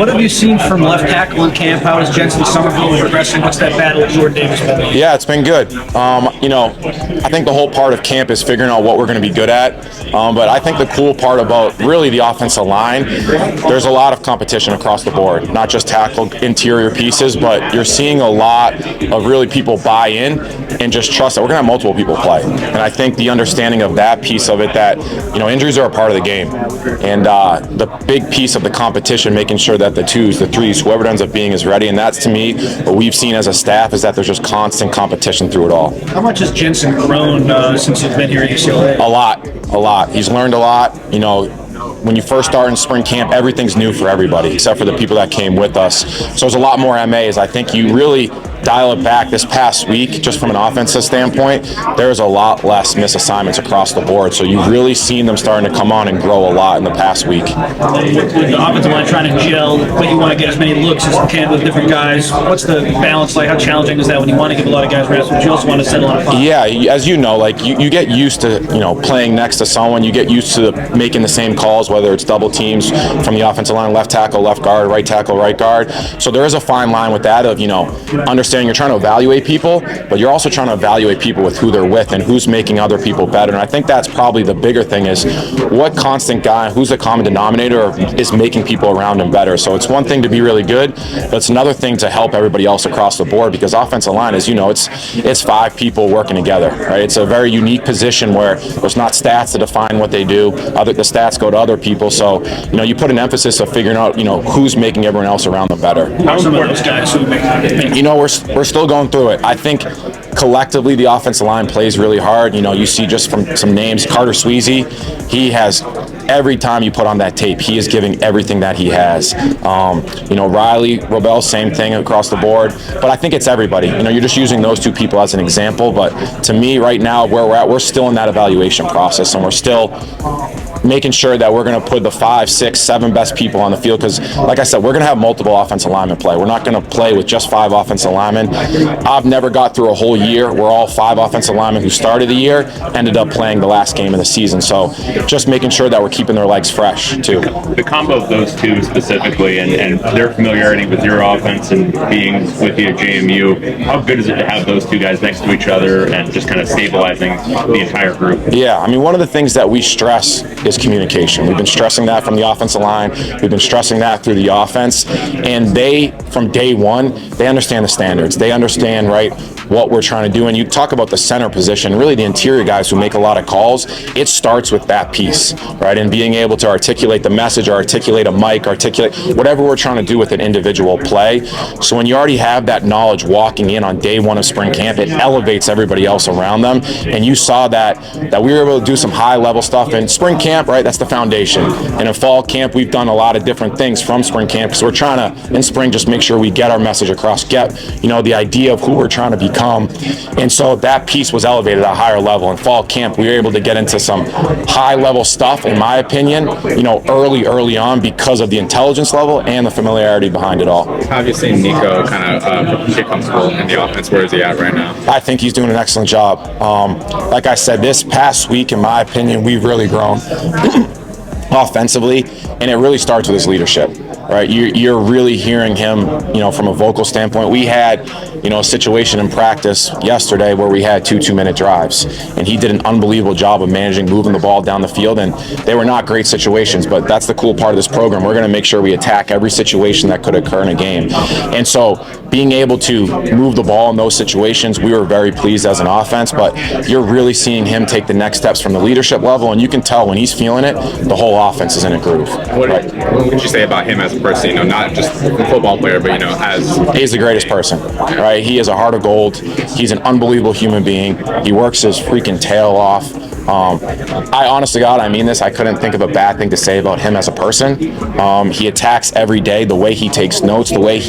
What have you seen from left tackle in camp? How is Jensen Somerville progressing? What's that battle with Jordan Davis been like? Yeah, it's been good. I think the whole part of camp is figuring out what we're going to be good at. But I think the cool part about really the offensive line, there's a lot of competition across the board, not just tackle interior pieces, but you're seeing a lot of really people buy in and just trust that we're going to have multiple people play. And I think the understanding of that piece of it, that, injuries are a part of the game. And the big piece of the competition, making sure that the twos, the threes, whoever it ends up being is ready. And that's, to me, what we've seen as a staff is that there's just constant competition through it all. How much has Jensen grown since he's been here at UCLA? A lot. He's learned a lot. When you first start in spring camp, everything's new for everybody except for the people that came with us. So there's a lot more MAs. I think you really dial it back this past week, just from an offensive standpoint, there's a lot less missed assignments across the board. So you've really seen them starting to come on and grow a lot in the past week. The offensive line trying to gel, but you want to get as many looks as you can with different guys. What's the balance like? How challenging is that when you want to give a lot of guys reps, but you also want to send a lot of fun? Yeah, as you know, you get used to, playing next to someone. You get used to making the same calls, whether it's double teams from the offensive line, left tackle, left guard, right tackle, right guard. So there is a fine line with that of, understanding you're trying to evaluate people, but you're also trying to evaluate people with who they're with and who's making other people better. And I think that's probably the bigger thing is what constant guy, who's the common denominator is making people around him better. So it's one thing to be really good, but it's another thing to help everybody else across the board, because offensive line, as you know, it's five people working together, right? It's a very unique position where there's not stats to define what they do. The stats go to other people. So, you put an emphasis of figuring out, who's making everyone else around them better. How are some of those guys who make we're still going through it. I think collectively the offensive line plays really hard. You see just from some names, Carter Sweezy, he has, every time you put on that tape, he is giving everything that he has. Riley, Robel, same thing across the board. But I think it's everybody. You're just using those two people as an example. But to me, right now, where we're at, we're still in that evaluation process, and we're still making sure that we're going to put the 5, 6, 7 best people on the field, because, like I said, we're going to have multiple offensive linemen play. We're not going to play with just 5 offensive linemen. I've never got through a whole year where all 5 offensive linemen who started the year ended up playing the last game of the season. So just making sure that we're keeping their legs fresh, too. The combo of those two specifically and their familiarity with your offense and being with you at JMU, how good is it to have those two guys next to each other and just kind of stabilizing the entire group? Yeah, one of the things that we stress is communication. We've been stressing that from the offensive line. We've been stressing that through the offense. And they, from day one, they understand the standards. They understand, right, what we're trying to do. And you talk about the center position, really the interior guys who make a lot of calls, it starts with that piece, right? And being able to articulate the message, or articulate a mic, articulate whatever we're trying to do with an individual play. So when you already have that knowledge walking in on day one of spring camp, it elevates everybody else around them. And you saw that we were able to do some high level stuff in spring camp, right? That's the foundation. And in fall camp, we've done a lot of different things from spring camp, because we're trying to, in spring, just make sure we get our message across, get, the idea of who we're trying to become. And so that piece was elevated at a higher level. In fall camp, we were able to get into some high level stuff, in my opinion, early on, because of the intelligence level and the familiarity behind it all. How have you seen Nico kind of get comfortable in the offense? Where is he at right now? I think he's doing an excellent job. Like I said, this past week, in my opinion, we've really grown offensively, and it really starts with his leadership, right? You're really hearing him, from a vocal standpoint. We had, a situation in practice yesterday where we had 2 2-minute drives, and he did an unbelievable job of managing, moving the ball down the field, and they were not great situations, but that's the cool part of this program. We're going to make sure we attack every situation that could occur in a game. And so being able to move the ball in those situations, we were very pleased as an offense, but you're really seeing him take the next steps from the leadership level, and you can tell when he's feeling it, the whole offense is in a groove. What would you say about him as a person, not just a football player, but, as... He's the greatest person, right? He is a heart of gold. He's an unbelievable human being. He works his freaking tail off. I honestly, God, I mean this, I couldn't think of a bad thing to say about him as a person. He attacks every day, the way he takes notes, the way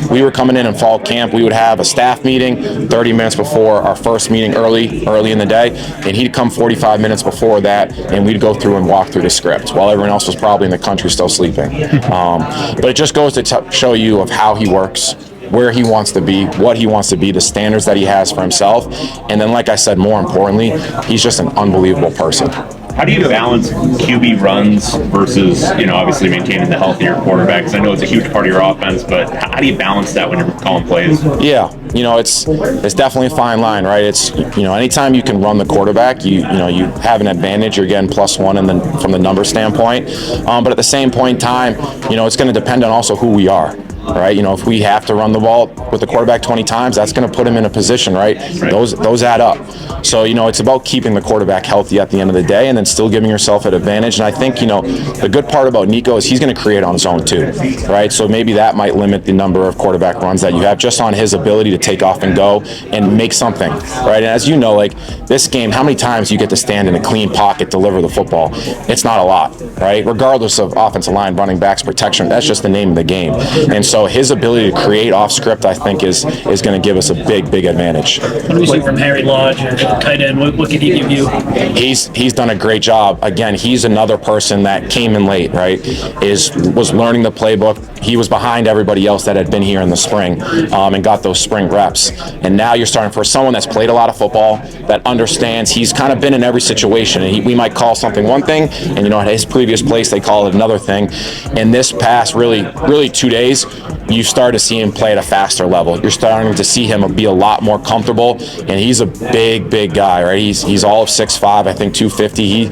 we were coming in fall camp, we would have a staff meeting 30 minutes before our first meeting early in the day, and he'd come 45 minutes before that, and we'd go through and walk through the script while everyone else was probably in the country still sleeping. But it just goes to show you of how he works, where he wants to be, what he wants to be, the standards that he has for himself. And then, like I said, more importantly, he's just an unbelievable person. How do you balance QB runs versus, obviously maintaining the healthier quarterback? Because I know it's a huge part of your offense, but how do you balance that when you're calling plays? Yeah, it's definitely a fine line, right? It's anytime you can run the quarterback, you have an advantage. You're getting +1 from the number standpoint. But at the same point in time, it's going to depend on also who we are. Right, if we have to run the ball with the quarterback 20 times, that's going to put him in a position, right? Those add up. So it's about keeping the quarterback healthy at the end of the day, and then still giving yourself an advantage. And I think the good part about Nico is he's going to create on his own too, right? So maybe that might limit the number of quarterback runs that you have just on his ability to take off and go and make something, right? And as you know, like this game, how many times you get to stand in a clean pocket, deliver the football? It's not a lot, right? Regardless of offensive line, running backs, protection, that's just the name of the game. And so his ability to create off script, I think, is going to give us a big advantage. What do we see from Harry Lodge, tight end? What can he give you? He's done a great job. Again, he's another person that came in late, right? Was learning the playbook. He was behind everybody else that had been here in the spring and got those spring reps. And now you're starting for someone that's played a lot of football, that understands. He's kind of been in every situation. And we might call something one thing, and at his previous place they call it another thing. In this past really 2 days, you start to see him play at a faster level. You're starting to see him be a lot more comfortable, and he's a big guy, right? He's all of 6'5", I think 250.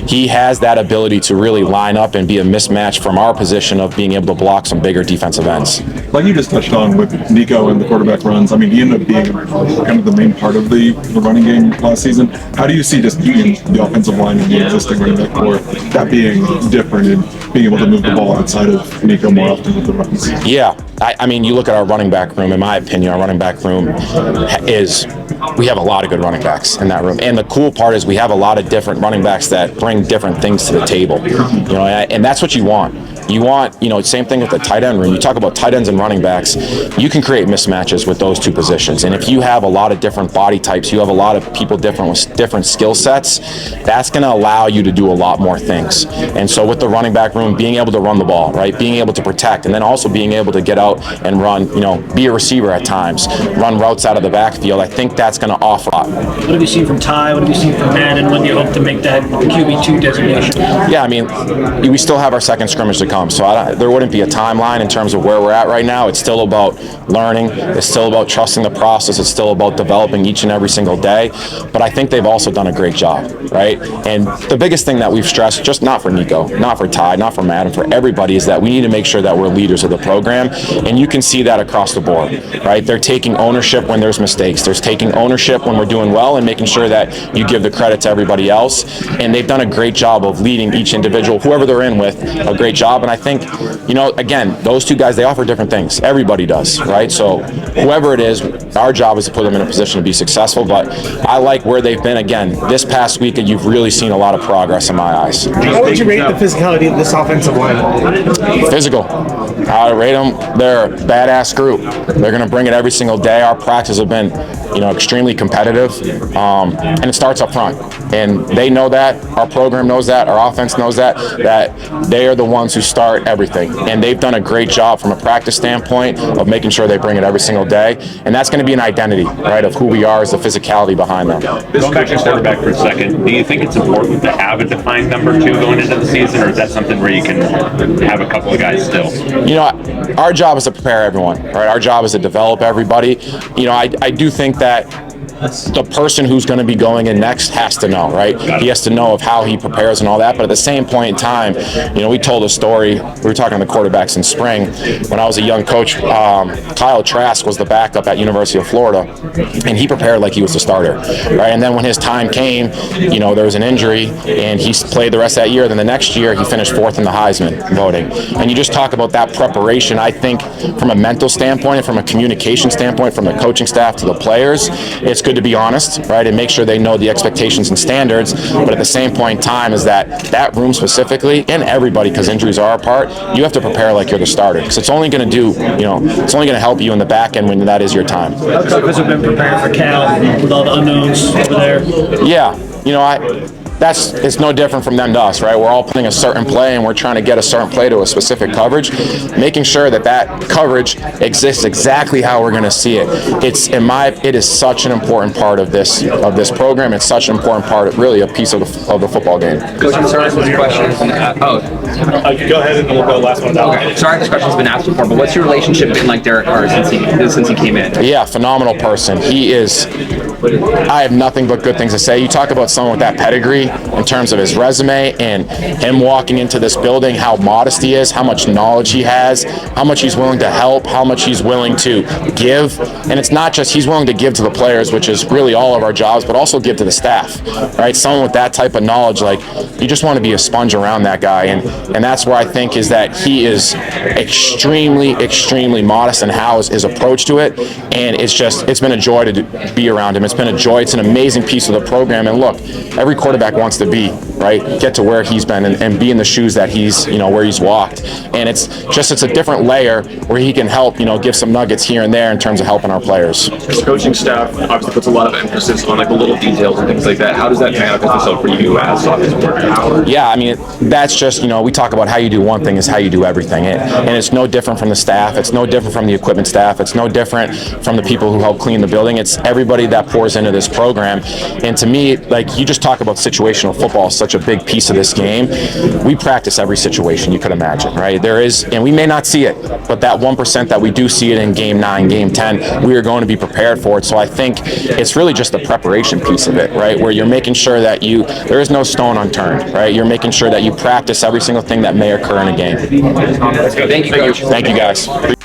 He has that ability to really line up and be a mismatch from our position of being able to block some bigger defensive ends. Like you just touched on with Nico and the quarterback runs, I mean, he ended up being kind of the main part of the running game last season. How do you see just the offensive line and the existing running back core, that being different and being able to move the ball outside of Nico more often with the runs? Yeah. I mean, you look at our running back room, in my opinion, our running back room we have a lot of good running backs in that room. And the cool part is we have a lot of different running backs that bring different things to the table. And that's what you want. You want, same thing with the tight end room. You talk about tight ends and running backs, you can create mismatches with those two positions. And if you have a lot of different body types, you have a lot of people with different skill sets, that's going to allow you to do a lot more things. And so with the running back room, being able to run the ball, right, being able to protect, and then also being able to get out and run, be a receiver at times, run routes out of the backfield, I think that's going to offer a lot. What have you seen from Ty? What have you seen from Madden? When do you hope to make that QB2 designation? Yeah, I mean, we still have our second scrimmage to come. So there wouldn't be a timeline in terms of where we're at right now. It's still about learning. It's still about trusting the process. It's still about developing each and every single day. But I think they've also done a great job, right? And the biggest thing that we've stressed, just not for Nico, not for Ty, not for Madden, for everybody, is that we need to make sure that we're leaders of the program. And you can see that across the board, right? They're taking ownership when there's mistakes. They're taking ownership when we're doing well and making sure that you give the credit to everybody else. And they've done a great job of leading each individual, whoever they're in with, a great job. And I think, again, those two guys, they offer different things. Everybody does, right? So whoever it is, our job is to put them in a position to be successful. But I like where they've been. Again, this past week, you've really seen a lot of progress in my eyes. How would you rate the physicality of this offensive line? Physical. I rate them. They're a badass group. They're going to bring it every single day. Our practices have been, extremely competitive, and it starts up front. And they know that. Our program knows that. Our offense knows that they are the ones who start everything. And they've done a great job from a practice standpoint of making sure they bring it every single day. And that's going to be an identity, right, of who we are, is the physicality behind them. Going back to quarterback for a second, do you think it's important to have a defined number 2 going into the season, or is that something where you can have a couple of guys still? Our job is to prepare everyone, right? Our job is to develop everybody. I do think that the person who's going to be going in next has to know, right? He has to know of how he prepares and all that. But at the same point in time, we told a story. We were talking to the quarterbacks in spring. When I was a young coach, Kyle Trask was the backup at University of Florida, and he prepared like he was the starter, right? And then when his time came, there was an injury, and he played the rest of that year. Then the next year, he finished 4th in the Heisman voting. And you just talk about that preparation. I think from a mental standpoint, from a communication standpoint, from the coaching staff to the players, it's good to be honest, right, and make sure they know the expectations and standards. But at the same point in time, is that room specifically, and everybody, because injuries are a part, you have to prepare like you're the starter, because it's only going to it's only going to help you in the back end when that is your time. How tough has it been preparing for Cal with all the unknowns over there? Yeah, it's no different from them to us, right? We're all playing a certain play and we're trying to get a certain play to a specific coverage, making sure that coverage exists exactly how we're going to see it. It is such an important part of this program. It's such an important part, really, a piece of the football game. Coach, I'm sorry if this question has been Go ahead and we'll go last one down. okay. Sorry if this question's been asked before, but what's your relationship been like Derek Carr since he came in? Yeah, phenomenal person. I have nothing but good things to say. You talk about someone with that pedigree in terms of his resume and him walking into this building, how modest he is, how much knowledge he has, how much he's willing to help, how much he's willing to give. And it's not just he's willing to give to the players, which is really all of our jobs, but also give to the staff, right? Someone with that type of knowledge, like, you just want to be a sponge around that guy. And that's where I think is that he is extremely, extremely modest in how his approach to it. And it's been a joy to be around him. It's been a joy. It's an amazing piece of the program. And look, every quarterback wants to be, right, get to where he's been and be in the shoes that he's, where he's walked. And it's a different layer where he can help, give some nuggets here and there in terms of helping our players. The coaching staff obviously puts a lot of emphasis on like the little details and things like that. How does that manifest itself for you as offensive coordinator? Yeah, I mean, that's just, we talk about how you do one thing is how you do everything. And it's no different from the staff. It's no different from the equipment staff. It's no different from the people who help clean the building. It's everybody that pours into this program. And to me, like, you just talk about situational football, such a big piece of this game. We practice every situation you could imagine, right? There is, and we may not see it, but that 1% that we do see it in game 9, game 10, we are going to be prepared for it. So I think it's really just the preparation piece of it, right? Where you're making sure that there is no stone unturned, right? You're making sure that you practice every single thing that may occur in a game. Thank you, Coach. Thank you, guys.